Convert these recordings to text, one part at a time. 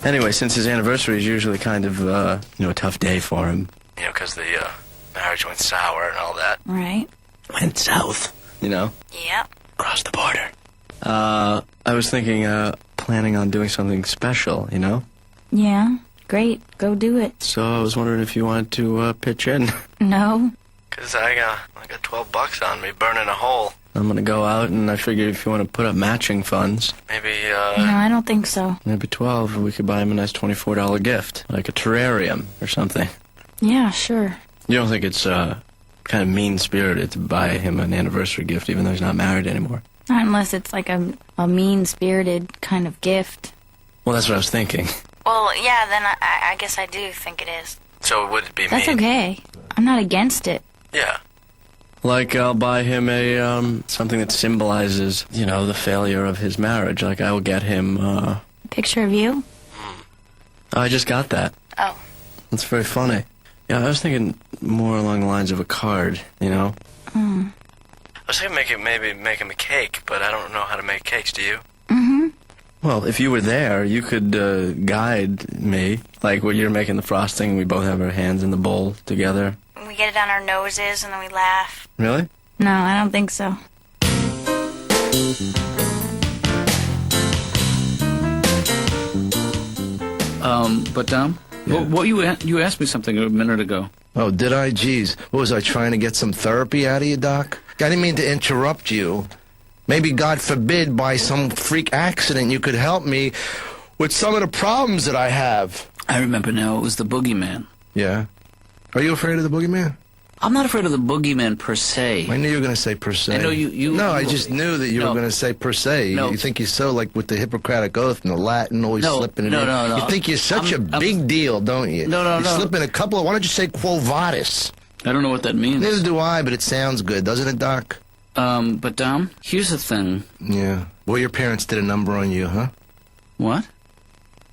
Anyway, since his anniversary is usually kind of, a tough day for him. You know, because the marriage went sour and all that. Right. Went south, you know? Yep. Crossed the border. I was thinking, planning on doing something special, you know? Yeah. Great. Go do it. So I was wondering if you wanted to, pitch in. No. Because I got $12 on me burning a hole. I'm gonna go out, and I figured if you want to put up matching funds, maybe, No, I don't think so. maybe 12, we could buy him a nice $24 gift, like a terrarium or something. Yeah, sure. You don't think it's, kind of mean-spirited to buy him an anniversary gift, even though he's not married anymore? Not unless it's like a mean-spirited kind of gift. Well, that's what I was thinking. Well, yeah, then I guess I do think it is. So would it be That's mean? okay. I'm not against it. Yeah. Like, I'll buy him a, something that symbolizes, the failure of his marriage. Like, I will get him, Picture of you? I just got that. Oh. That's very funny. Yeah, I was thinking more along the lines of a card, you know? I was thinking maybe make him a cake, but I don't know how to make cakes, do you? Mm-hmm. Well, if you were there, you could, guide me. Like, when you're making the frosting, we both have our hands in the bowl together. We get it on our noses and then we laugh. Really? No, I don't think so. But Dom, Yeah. what you asked me something a minute ago. Oh, did I? Geez. What was I trying to get some therapy out of you, Doc? I didn't mean to interrupt you. Maybe, God forbid, by some freak accident, you could help me with some of the problems that I have. I remember now. It was the boogeyman. Yeah? Are you afraid of the boogeyman? I'm not afraid of the boogeyman per se. I knew you were going to say per se. I know you. No, I just knew that you were going to say per se. No. You think you're so, like, with the Hippocratic Oath and the Latin always slipping it in. No. You think you're such a big deal, don't you? No. You slip in a couple of, why don't you say quo vadis? I don't know what that means. Neither do I, but it sounds good, doesn't it, Doc? But Dom, here's the thing. Yeah. Well, your parents did a number on you, huh? What?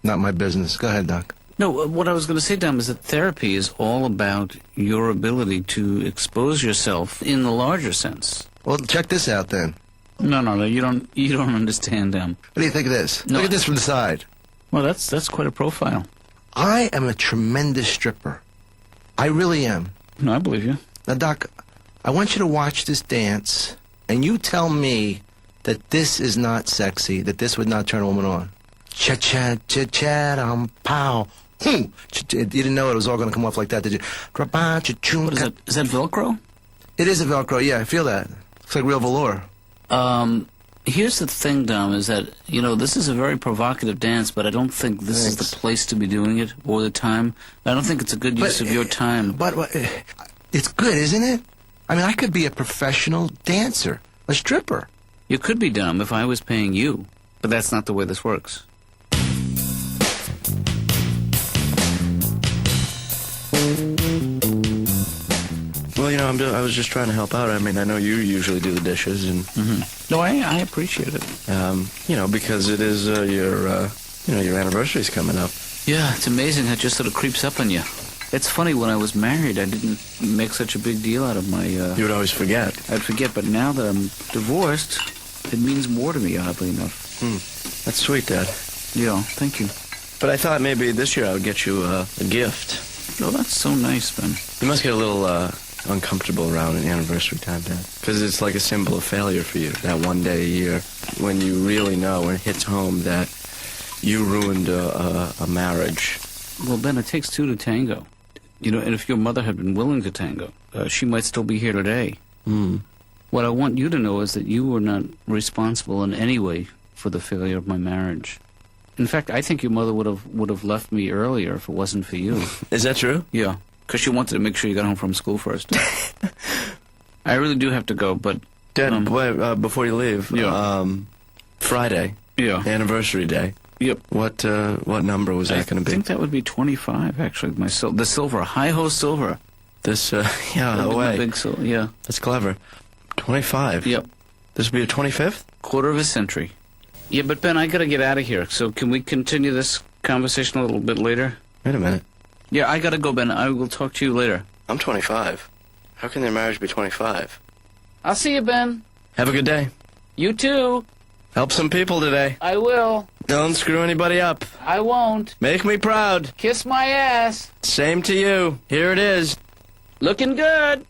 Not my business. Go ahead, Doc. No, what I was going to say, Dom, is that therapy is all about your ability to expose yourself in the larger sense. Well, check this out, then. No, you don't understand, Dom. What do you think of this? No. Look at this from the side. Well, that's quite a profile. I am a tremendous stripper. I really am. No, I believe you. Now, Doc, I want you to watch this dance, and you tell me that this is not sexy, that this would not turn a woman on. Cha-cha-cha-cha-dum, pow. You didn't know it was all going to come off like that, did you? What is that? Is that Velcro? It is a Velcro, yeah, I feel that. Looks like real velour. Here's the thing, Dom, is that, this is a very provocative dance, but I don't think this is the place to be doing it, or the time. I don't think it's a good use of your time. But it's good, isn't it? I mean, I could be a professional dancer, a stripper. You could be, Dom, if I was paying you, but that's not the way this works. Well, I was just trying to help out. I mean, I know you usually do the dishes, and No, I appreciate it. because it is your anniversary's coming up. Yeah, it's amazing how it just sort of creeps up on you. It's funny, when I was married, I didn't make such a big deal out of my... You would always forget. I'd forget, but now that I'm divorced, it means more to me, oddly enough. That's sweet, Dad. Yeah, thank you. But I thought maybe this year I would get you a gift. Oh, that's so nice, Ben. You must get a little uncomfortable around an anniversary time, Dad. Because it's like a symbol of failure for you, that one day a year, when you really know, when it hits home, that you ruined a marriage. Well, Ben, it takes two to tango. And if your mother had been willing to tango, she might still be here today. What I want you to know is that you were not responsible in any way for the failure of my marriage. In fact, I think your mother would have left me earlier if it wasn't for you. Is that true? Yeah, because she wanted to make sure you got home from school first. I really do have to go, but... Dad, before you leave, Friday, anniversary day. Yep. What number was that going to be? I think that would be 25, actually. The silver, hi-ho silver. This, no way. Big silver, yeah. That's clever. 25? Yep. This would be the 25th? Quarter of a century. Yeah, but Ben, I gotta get out of here. So can we continue this conversation a little bit later? Wait a minute. Yeah, I gotta go, Ben. I will talk to you later. I'm 25. How can their marriage be 25? I'll see you, Ben. Have a good day. You too. Help some people today. I will. Don't screw anybody up. I won't. Make me proud. Kiss my ass. Same to you. Here it is. Looking good.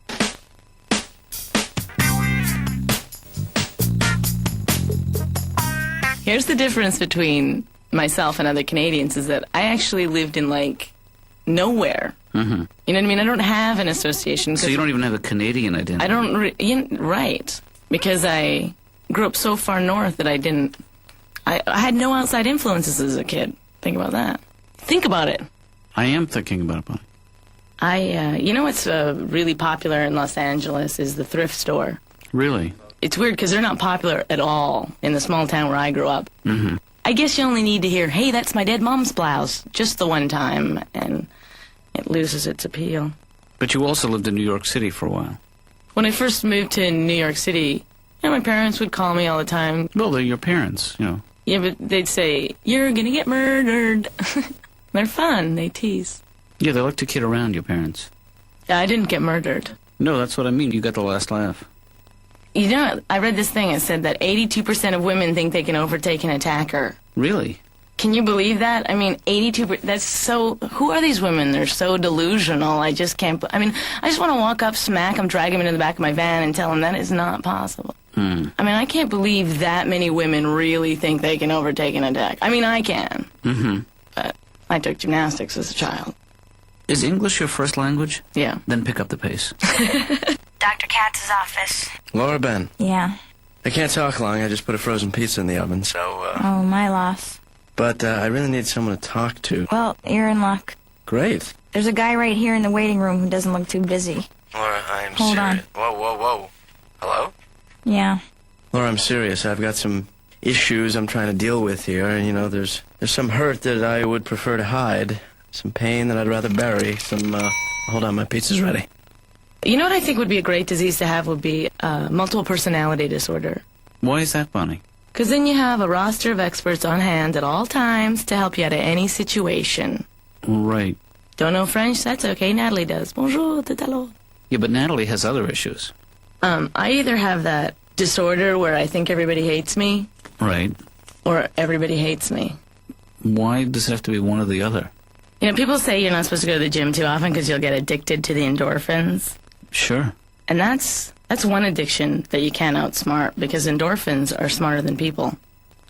Here's the difference between myself and other Canadians is that I actually lived in, like, nowhere. Mm-hmm. You know what I mean? I don't have an association. So you don't even have a Canadian identity. I don't, right. Because I grew up so far north that I had no outside influences as a kid. Think about that. Think about it. I am thinking about it, Bonnie. You know what's really popular in Los Angeles is the thrift store. Really? It's weird because they're not popular at all in the small town where I grew up. Mm-hmm. I guess you only need to hear, hey, that's my dead mom's blouse, just the one time, and it loses its appeal. But you also lived in New York City for a while. When I first moved to New York City, my parents would call me all the time. Well, they're your parents, you know. Yeah, but they'd say, you're gonna get murdered. They're fun, they tease. Yeah, they like to kid around, your parents. I didn't get murdered. No, that's what I mean. You got the last laugh. You know, I read this thing. It said that 82% of women think they can overtake an attacker. Really? Can you believe that? I mean, 82%. That's so... Who are these women? They're so delusional. I just can't... I mean, I just want to walk up, smack them, drag them into the back of my van, and tell them that is not possible. I mean, I can't believe that many women really think they can overtake an attack. I mean, I can. Mm-hmm. But I took gymnastics as a child. Is English your first language? Yeah. Then pick up the pace. Dr. Katz's office. Laura Ben. Yeah. I can't talk long. I just put a frozen pizza in the oven, so, Oh, my loss. But I really need someone to talk to. Well, you're in luck. Great. There's a guy right here in the waiting room who doesn't look too busy. Laura, I'm Hold serious. on. Whoa. Hello? Yeah. Laura, I'm serious. I've got some issues I'm trying to deal with here, and, there's some hurt that I would prefer to hide, some pain that I'd rather bury, some, hold on, my pizza's ready. You know what I think would be a great disease to have would be multiple personality disorder. Why is that, Bonnie? Because then you have a roster of experts on hand at all times to help you out of any situation. Right. Don't know French? That's okay. Natalie does. Bonjour, tout à l'heure. Yeah, but Natalie has other issues. I either have that disorder where I think everybody hates me, Right. or everybody hates me. Why does it have to be one or the other? People say you're not supposed to go to the gym too often because you'll get addicted to the endorphins. Sure. And that's one addiction that you can't outsmart because endorphins are smarter than people.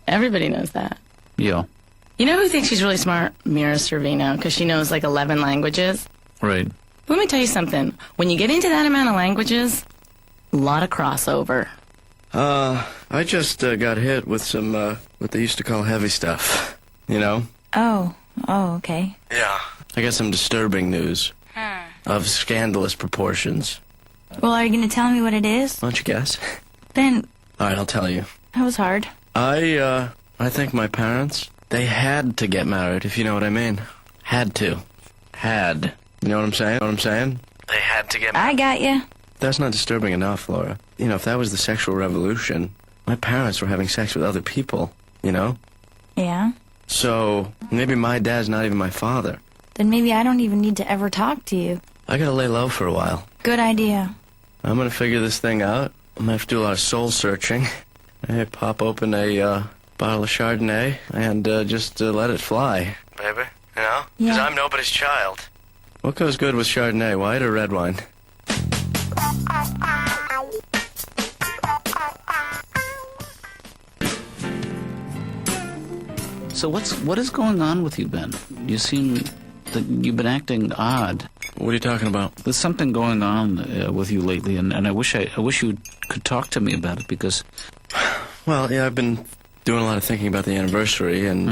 Everybody knows that. Yeah. You know who thinks she's really smart? Mira Sorvino, because she knows like 11 languages. Right. Let me tell you something. When you get into that amount of languages, a lot of crossover. I just got hit with some, what they used to call heavy stuff, Oh, okay. Yeah. I got some disturbing news of scandalous proportions. Well, are you going to tell me what it is? Why don't you guess? Ben, All right, I'll tell you. that was hard. I think my parents, they had to get married, if you know what I mean. Had to. Had. You know what I'm saying? They had to get married. I got you. That's not disturbing enough, Laura. If that was the sexual revolution, my parents were having sex with other people, Yeah? So, maybe my dad's not even my father. Then maybe I don't even need to ever talk to you. I gotta lay low for a while. Good idea. I'm gonna figure this thing out. I'm gonna have to do a lot of soul searching. I pop open a bottle of Chardonnay and just let it fly. Baby, Because Yeah. I'm nobody's child. What goes good with Chardonnay, white or red wine? So what is going on with you, Ben? You seem that you've been acting odd. What are you talking about? There's something going on with you lately, and I wish you could talk to me about it because. Well, yeah, I've been doing a lot of thinking about the anniversary and,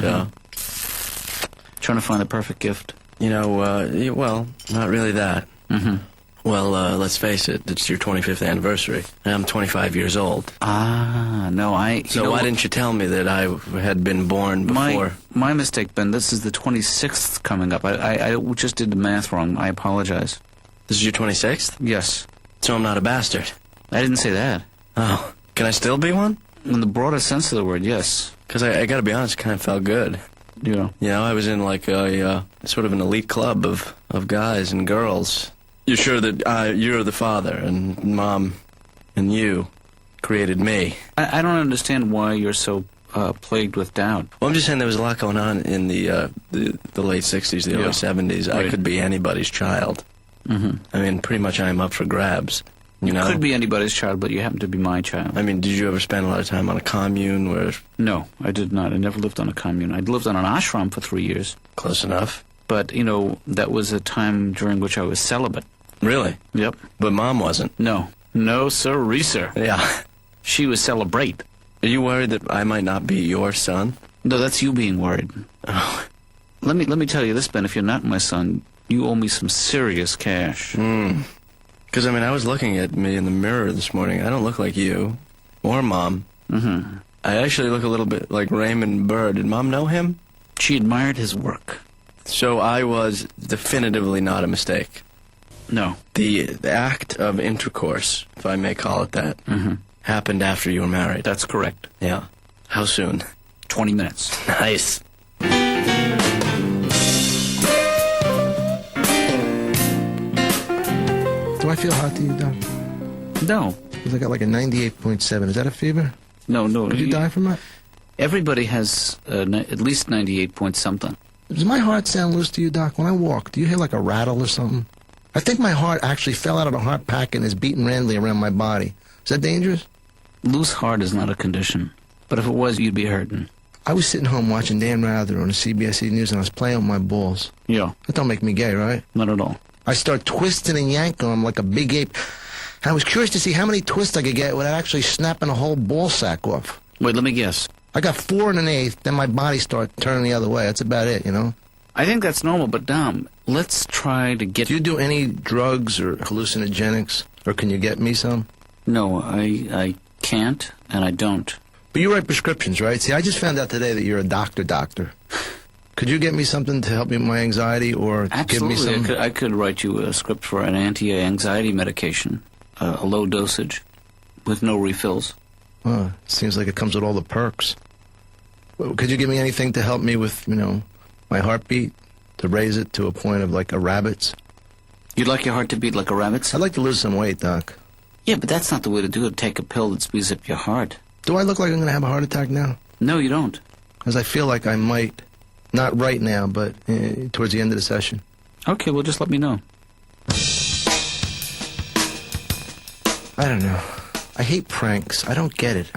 Trying to find the perfect gift. well, not really that. Mm-hmm. Well, let's face it, it's your 25th anniversary, and I'm 25 years old. Ah, no, So why didn't you tell me that I had been born before? My mistake, Ben. This is the 26th coming up. I just did the math wrong. I apologize. This is your 26th? Yes. So I'm not a bastard. I didn't say that. Oh, can I still be one? In the broadest sense of the word, yes. Because I gotta be honest, it kind of felt good. Yeah. I was in like a sort of an elite club of guys and girls. You're sure that you're the father and Mom and you created me? I don't understand why you're so plagued with doubt. Well, I'm just saying there was a lot going on in the late 60s, the early 70s. I Right. could be anybody's child. Mm-hmm. I mean, pretty much I am up for grabs. You know? Could be anybody's child, but you happen to be my child. I mean, did you ever spend a lot of time on a commune where... No, I did not. I never lived on a commune. I lived on an ashram for 3 years. Close enough. But, you know, that was a time during which I was celibate. Really? Yep. But Mom wasn't. No. No, sir, sir. Yeah. She was celebrate. Are you worried that I might not be your son? No, that's you being worried. Oh. Let me tell you this, Ben. If you're not my son, you owe me some serious cash. Because, I mean, I was looking at me in the mirror this morning. I don't look like you. Or Mom. Mm-hmm. I actually look a little bit like Raymond Burr. Did Mom know him? She admired his work. So I was definitively not a mistake. No. The act of intercourse, if I may call it that, happened after you were married. That's correct. Yeah. How soon? 20 minutes. Nice. Do I feel hot to you, Doc? No. Because I got like a 98.7. Is that a fever? No. Did you die from it? Everybody has at least 98 point something. Does my heart sound loose to you, Doc? When I walk, do you hear like a rattle or something? I think my heart actually fell out of the heart pack and is beating randomly around my body. Is that dangerous? Loose heart is not a condition. But if it was, you'd be hurting. I was sitting home watching Dan Rather on the CBS News and I was playing with my balls. Yeah. That don't make me gay, right? Not at all. I start twisting and yanking them like a big ape. And I was curious to see how many twists I could get without actually snapping a whole ball sack off. Wait, let me guess. I got 4 1/8, then my body started turning the other way. That's about it, you know? I think that's normal, but Dom, let's try to get... Do you do any drugs or hallucinogenics? Or can you get me some? No, I can't, and I don't. But you write prescriptions, right? See, I just found out today that you're a doctor. Could you get me something to help me with my anxiety or Absolutely. give me some? I could write you a script for an anti-anxiety medication, a low dosage, with no refills. Oh, seems like it comes with all the perks. Well, could you give me anything to help me with, you know, my heartbeat? To raise it to a point of like a rabbit's? You'd like your heart to beat like a rabbit's? I'd like to lose some weight, Doc. Yeah, but that's not the way to do it. Take a pill that speeds up your heart. Do I look like I'm going to have a heart attack now? No, you don't. Because I feel like I might. Not right now, but towards the end of the session. Okay, well, just let me know. I don't know. I hate pranks. I don't get it.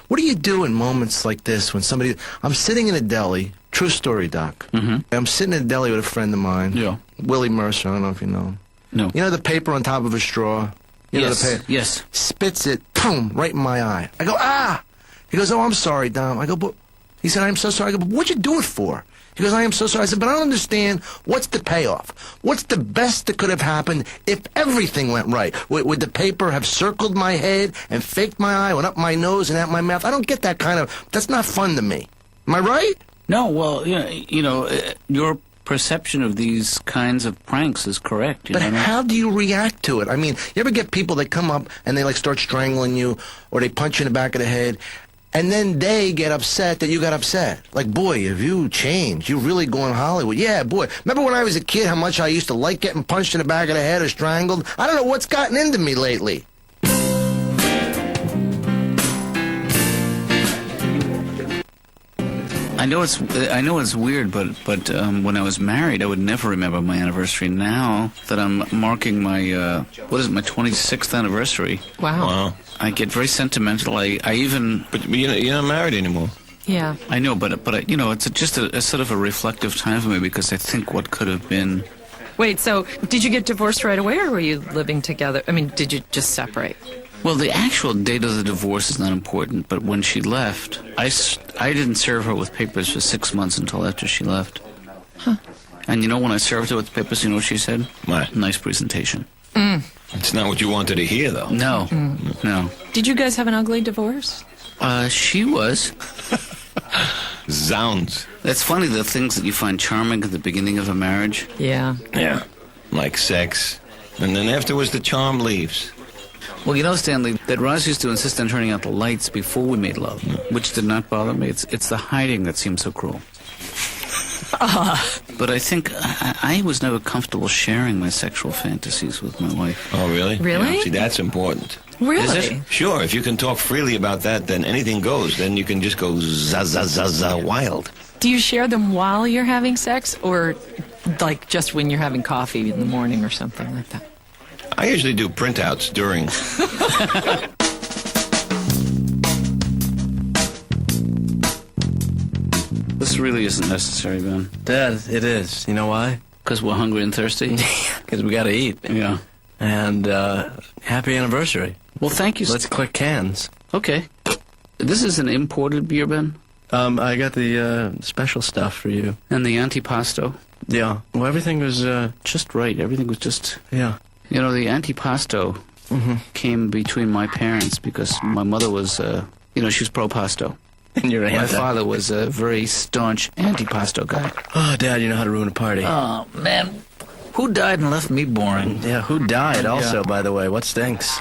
What do you do in moments like this when somebody... I'm sitting in a deli. True story, Doc. Mm-hmm. I'm sitting in a deli with a friend of mine. Yeah. Willie Mercer. I don't know if you know him. No. You know the paper on top of a straw? You know the paper? Yes. Spits it, boom, right in my eye. I go, ah! He goes, oh, I'm sorry, Dom. I go, but... He said, I'm so sorry. I go, but what'd you do it for? He goes, I am so sorry. I said, but I don't understand. What's the payoff? What's the best that could have happened if everything went right? Would the paper have circled my head and faked my eye, went up my nose and out my mouth? I don't get that kind of... That's not fun to me. Am I right? No, well, your perception of these kinds of pranks is correct. But how do you react to it? I mean, you ever get people that come up and they like start strangling you or they punch you in the back of the head and then they get upset that you got upset? Like, boy, have you changed? You really going Hollywood. Yeah, boy. Remember when I was a kid how much I used to like getting punched in the back of the head or strangled? I don't know what's gotten into me lately. I know it's weird, but when I was married, I would never remember my anniversary. Now that I'm marking my my 26th anniversary, Wow. I get very sentimental. I even But you're not married anymore. Yeah. I know, but it's just a sort of a reflective time for me because I think what could have been. Wait, so did you get divorced right away or were you living together? I mean, did you just separate? Well, the actual date of the divorce is not important, but when she left, I didn't serve her with papers for 6 months until after she left. Huh. And when I served her with papers, you know what she said? What? Nice presentation. It's not what you wanted to hear, though. No, no. Did you guys have an ugly divorce? She was. Zounds. That's funny, the things that you find charming at the beginning of a marriage. Yeah. Yeah. Like sex. And then afterwards the charm leaves. Well, Stanley, that Roz used to insist on turning out the lights before we made love, which did not bother me. It's the hiding that seems so cruel. But I think I was never comfortable sharing my sexual fantasies with my wife. Oh, really? Really? Yeah, see, that's important. Really? Is it? Sure, if you can talk freely about that, then anything goes. Then you can just go za wild. Do you share them while you're having sex, or like just when you're having coffee in the morning or something like that? I usually do printouts during. This really isn't necessary, Ben. Dad, it is. You know why? Because we're hungry and thirsty? Because we got to eat. Yeah. And happy anniversary. Well, thank you. Let's click cans. Okay. This is an imported beer, Ben? I got the special stuff for you. And the antipasto? Yeah. Well, everything was Just right. Everything was just... yeah. You know, the antipasto came between my parents because my mother was, she was pro-pasto. And you're My father was a very staunch antipasto guy. Oh, Dad, you know how to ruin a party. Oh, man. Who died and left me boring? Yeah, who died also, by the way? What stinks?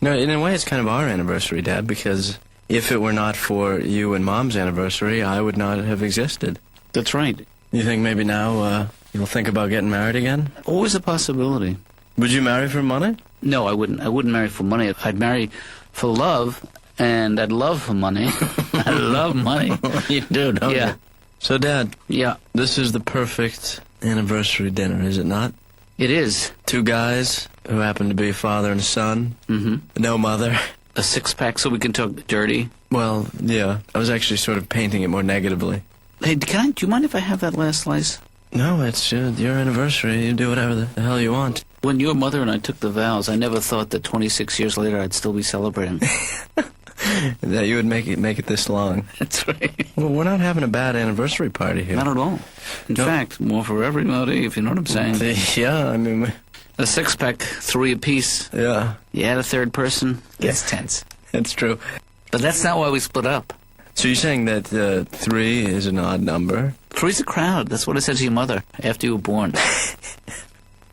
No, in a way, it's kind of our anniversary, Dad, because if it were not for you and Mom's anniversary, I would not have existed. That's right. You think maybe now you'll think about getting married again? Always a possibility. Would you marry for money? No, I wouldn't. I wouldn't marry for money. I'd marry for love, and I'd love for money. I love money. You do, don't Yeah. you? So, Dad, Yeah, this is the perfect anniversary dinner, is it not? it is. Two guys who happen to be a father and a son. Mm-hmm. No mother. A six-pack so we can talk dirty. Well, yeah. I was actually sort of painting it more negatively. Hey, do you mind if I have that last slice? No, it's your anniversary. You do whatever the hell you want. When your mother and I took the vows, I never thought that 26 years later I'd still be celebrating. That you would make it this long. That's right. Well, we're not having a bad anniversary party here. Not at all. In fact, more for everybody, if you know what I'm saying. Yeah, I mean, A six-pack, 3 apiece. yeah, You add a third person, gets tense. it's true. But that's not why we split up. So you're saying that 3 is an odd number? 3's a crowd. That's what I said to your mother after you were born.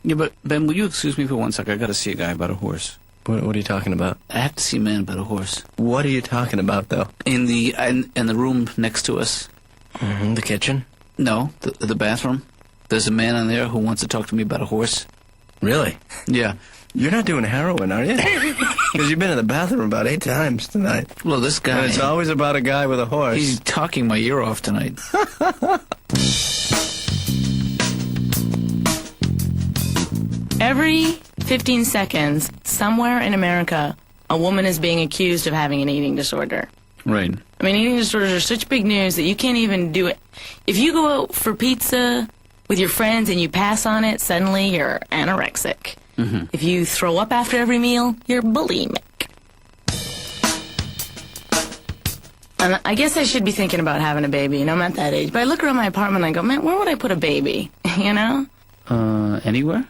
Yeah, but Ben, will you excuse me for 1 sec? I got to see a guy about a horse. What are you talking about? I have to see a man about a horse. What are you talking about, though? In the room next to us. The kitchen? No, the bathroom. There's a man in there who wants to talk to me about a horse. Really? Yeah. You're not doing heroin, are you? Because you've been in the bathroom about 8 times tonight. Well, this guy... And it's always about a guy with a horse. He's talking my ear off tonight. Every 15 seconds, somewhere in America, a woman is being accused of having an eating disorder. Right. I mean, eating disorders are such big news that you can't even do it. If you go out for pizza with your friends and you pass on it, suddenly you're anorexic. Mm-hmm. If you throw up after every meal, you're bulimic. And I guess I should be thinking about having a baby, and I'm at that age. But I look around my apartment and I go, man, where would I put a baby? You know? Anywhere?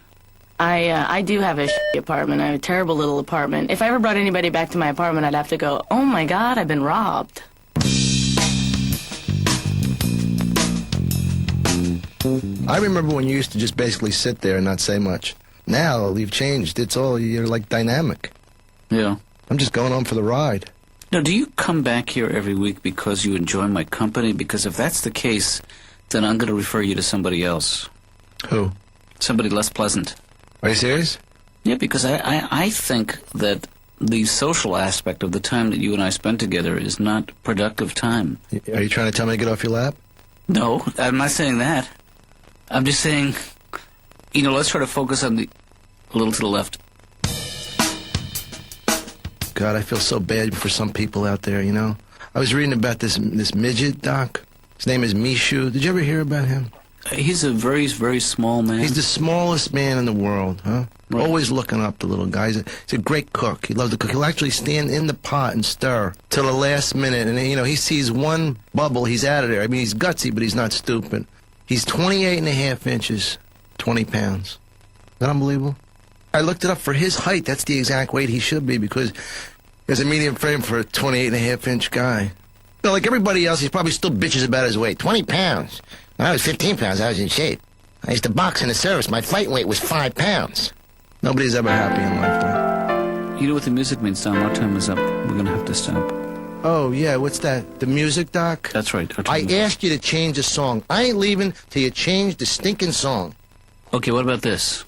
I do have a shitty apartment. I have a terrible little apartment. If I ever brought anybody back to my apartment, I'd have to go, oh my God, I've been robbed. I remember when you used to just basically sit there and not say much. Now you've changed. You're like dynamic. Yeah. I'm just going on for the ride. Now, do you come back here every week because you enjoy my company? Because if that's the case, then I'm going to refer you to somebody else. Who? Somebody less pleasant. Are you serious? Yeah, because I think that the social aspect of the time that you and I spend together is not productive time. Are you trying to tell me to get off your lap? No, I'm not saying that. I'm just saying, let's try to focus on a little to the left. God, I feel so bad for some people out there, I was reading about this midget, Doc. His name is Mishu. Did you ever hear about him? He's a very, very small man. He's the smallest man in the world, huh? Right. Always looking up to little guys. He's a great cook. He loves to cook. He'll actually stand in the pot and stir till the last minute. And, he sees one bubble, he's out of there. I mean, he's gutsy, but he's not stupid. He's 28 and a half inches, 20 pounds. Is that unbelievable? I looked it up. For his height, that's the exact weight he should be, because there's a medium frame for a 28 and a half inch guy. Like everybody else, he probably still bitches about his weight. 20 pounds. When I was 15 pounds, I was in shape. I used to box in the service. My fight weight was 5 pounds. Nobody's ever happy in life, though. You know what the music means, Tom? Our time is up. We're going to have to stop. Oh, yeah, what's that? The music, Doc? That's right. Our I time is up. asked you to change the song. I ain't leaving till you change the stinking song. Okay, what about this?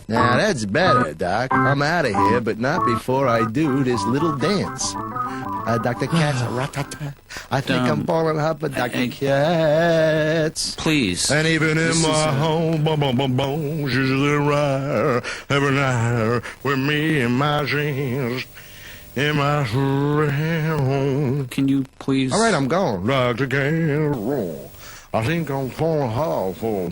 Now, that's better, Doc. I'm out of here, but not before I do this little dance. Dr. Katz, ratata. I think I'm falling up with Dr. Katz. Please. And even in my home, boom, boom, boom, boom, she's there every night with me in my dreams, in my home. Can you please? All right, I'm gone. Dr. Katz, I think I'm falling hard for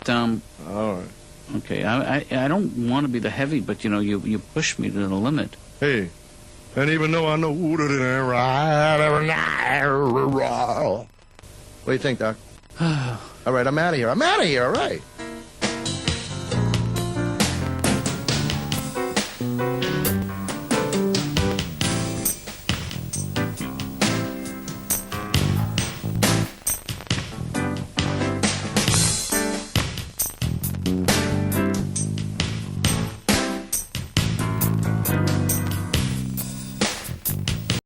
Tom. All right. Okay, I don't want to be the heavy, but you push me to the limit. Hey, and even though I know that it ain't right every night. What do you think, Doc? All right, I'm out of here. All right.